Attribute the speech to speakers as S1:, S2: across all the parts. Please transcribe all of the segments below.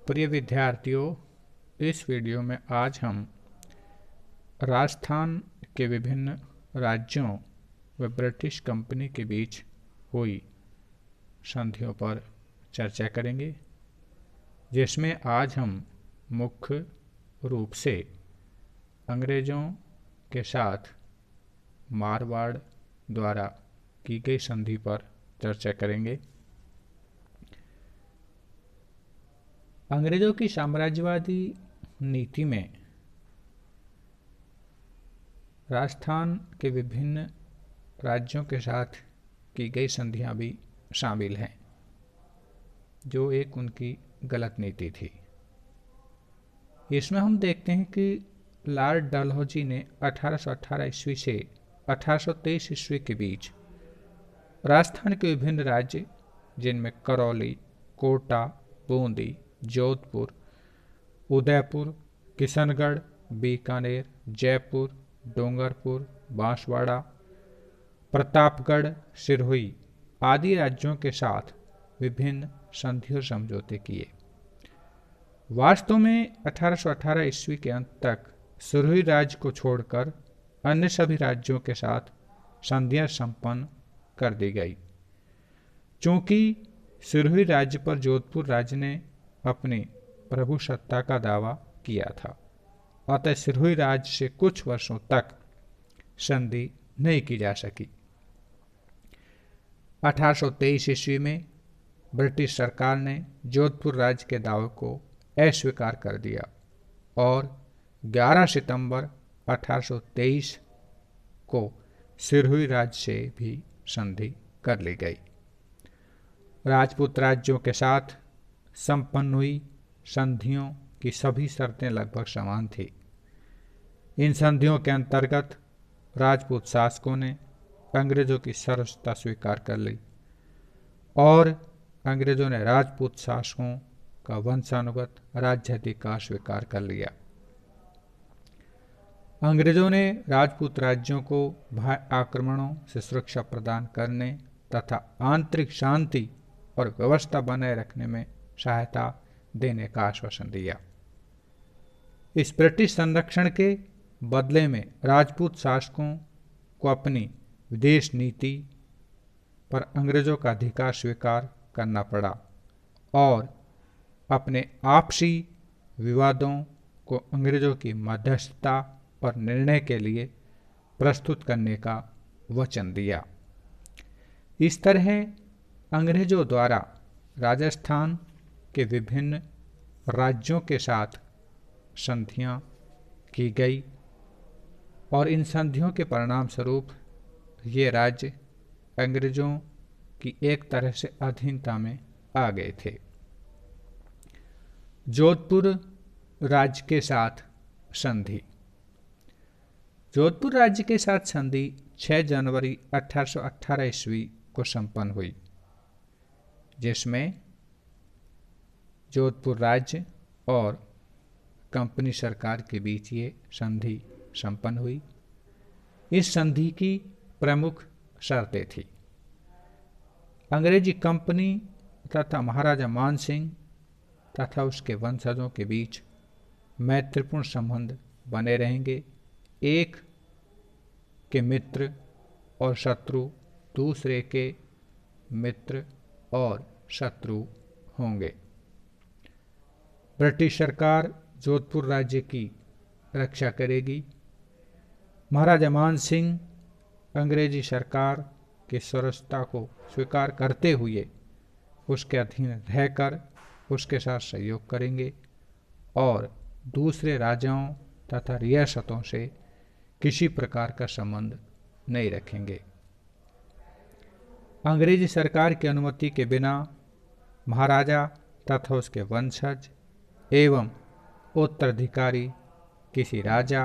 S1: प्रिय विद्यार्थियों, इस वीडियो में आज हम राजस्थान के विभिन्न राज्यों व ब्रिटिश कंपनी के बीच हुई संधियों पर चर्चा करेंगे, जिसमें आज हम मुख्य रूप से अंग्रेज़ों के साथ मारवाड़ द्वारा की गई संधि पर चर्चा करेंगे। अंग्रेज़ों की साम्राज्यवादी नीति में राजस्थान के विभिन्न राज्यों के साथ की गई संधियां भी शामिल हैं, जो एक उनकी गलत नीति थी। इसमें हम देखते हैं कि लॉर्ड डलहौजी ने 1818 ईस्वी से 1823 ईस्वी के बीच राजस्थान के विभिन्न राज्य, जिनमें करौली, कोटा, बूंदी, जोधपुर, उदयपुर, किशनगढ़, बीकानेर, जयपुर, डूंगरपुर, बांसवाड़ा, प्रतापगढ़, सिरोही आदि राज्यों के साथ विभिन्न संधि और समझौते किए। वास्तव में 1818 ईस्वी के अंत तक सिरोही राज्य को छोड़कर अन्य सभी राज्यों के साथ संधियां संपन्न कर दी गई। चूंकि सिरोही राज्य पर जोधपुर राज्य ने अपनी प्रभुसत्ता का दावा किया था, अतः सिरोही राज्य से कुछ वर्षों तक संधि नहीं की जा सकी। 1823 ईस्वी में ब्रिटिश सरकार ने जोधपुर राज्य के दावे को अस्वीकार कर दिया और 11 सितंबर 1823 को सिरोही राज्य से भी संधि कर ली गई। राजपूत राज्यों के साथ संपन्न हुई संधियों की सभी शर्तें लगभग समान थी। इन संधियों के अंतर्गत राजपूत शासकों ने अंग्रेजों की सर्वसत्ता स्वीकार कर ली और अंग्रेजों ने राजपूत शासकों का वंशानुगत राज्याधिकार स्वीकार कर लिया। अंग्रेजों ने राजपूत राज्यों को बाह्य आक्रमणों से सुरक्षा प्रदान करने तथा आंतरिक शांति और व्यवस्था बनाए रखने में सहायता देने का आश्वासन दिया। इस ब्रिटिश संरक्षण के बदले में राजपूत शासकों को अपनी विदेश नीति पर अंग्रेजों का अधिकार स्वीकार करना पड़ा और अपने आपसी विवादों को अंग्रेजों की मध्यस्थता पर निर्णय के लिए प्रस्तुत करने का वचन दिया। इस तरह अंग्रेजों द्वारा राजस्थान के विभिन्न राज्यों के साथ संधियां की गई और इन संधियों के परिणाम स्वरूप ये राज्य अंग्रेजों की एक तरह से अधीनता में आ गए थे। जोधपुर राज्य के साथ संधि। जोधपुर राज्य के साथ संधि 6 जनवरी 1818 ईस्वी को संपन्न हुई, जिसमें जोधपुर राज्य और कंपनी सरकार के बीच ये संधि संपन्न हुई। इस संधि की प्रमुख शर्तें थी। अंग्रेजी कंपनी तथा महाराजा मानसिंह तथा उसके वंशजों के बीच मैत्रीपूर्ण संबंध बने रहेंगे। एक के मित्र और शत्रु दूसरे के मित्र और शत्रु होंगे। ब्रिटिश सरकार जोधपुर राज्य की रक्षा करेगी। महाराजा मान सिंह अंग्रेजी सरकार की सर्वसत्ता को स्वीकार करते हुए उसके अधीन रहकर उसके साथ सहयोग करेंगे और दूसरे राजाओं तथा रियासतों से किसी प्रकार का संबंध नहीं रखेंगे। अंग्रेजी सरकार की अनुमति के बिना महाराजा तथा उसके वंशज एवं उत्तराधिकारी किसी राजा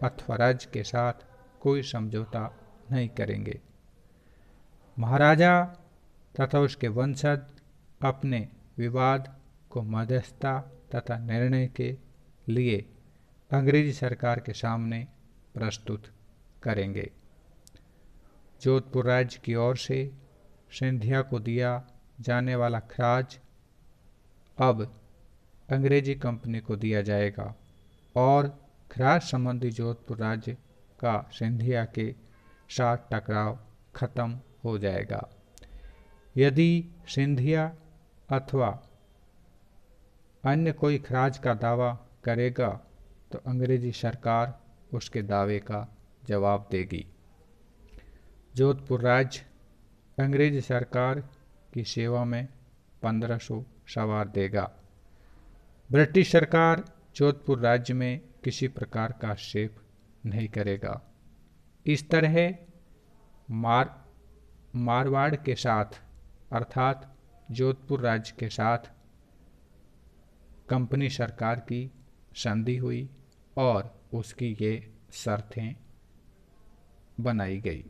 S1: अथवा राज्य के साथ कोई समझौता नहीं करेंगे। महाराजा तथा उसके वंशज अपने विवाद को मध्यस्थता तथा निर्णय के लिए अंग्रेजी सरकार के सामने प्रस्तुत करेंगे। जोधपुर राज्य की ओर से सिंधिया को दिया जाने वाला खराज अब अंग्रेजी कंपनी को दिया जाएगा और खराज संबंधी जोधपुर राज्य का सिंधिया के साथ टकराव खत्म हो जाएगा। यदि सिंधिया अथवा अन्य कोई खराज का दावा करेगा तो अंग्रेजी सरकार उसके दावे का जवाब देगी। जोधपुर राज्य अंग्रेजी सरकार की सेवा में 1500 सवार देगा। ब्रिटिश सरकार जोधपुर राज्य में किसी प्रकार का हस्तक्षेप नहीं करेगा। इस तरह मारवाड़ के साथ अर्थात जोधपुर राज्य के साथ कंपनी सरकार की संधि हुई और उसकी ये शर्तें बनाई गई।